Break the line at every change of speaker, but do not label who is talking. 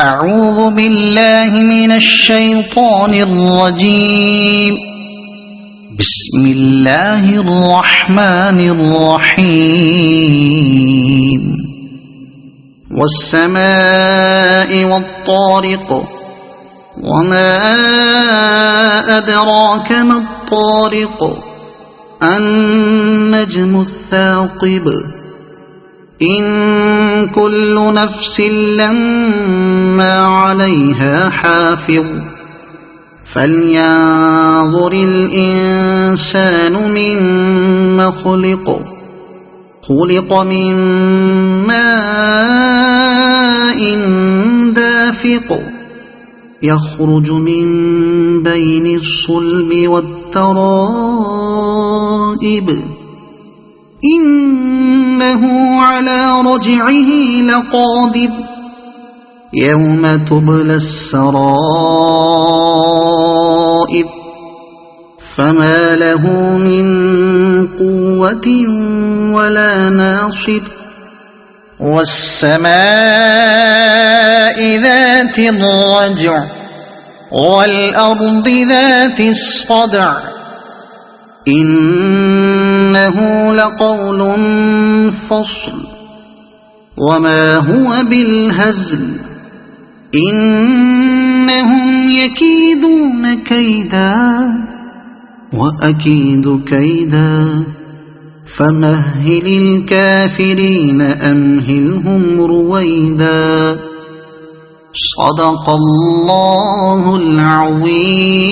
أعوذ بالله من الشيطان الرجيم. بسم الله الرحمن الرحيم. والسماء والطارق وما أدراك ما الطارق النجم الثاقب إن كل نفس لما عليها حافظ فلينظر الإنسان مما خلق من ماء دافق يخرج من بين الصلب والترائب إنه على رجعه لقادر يوم تبلى السرائر فما له من قوة ولا ناصر. والسماء ذات الرجع والأرض ذات الصدع إنه لقول فصل وما هو بالهزل إنهم يكيدون كيدا وأكيد كيدا فمهل الكافرين أمهلهم رويدا. صدق الله العظيم.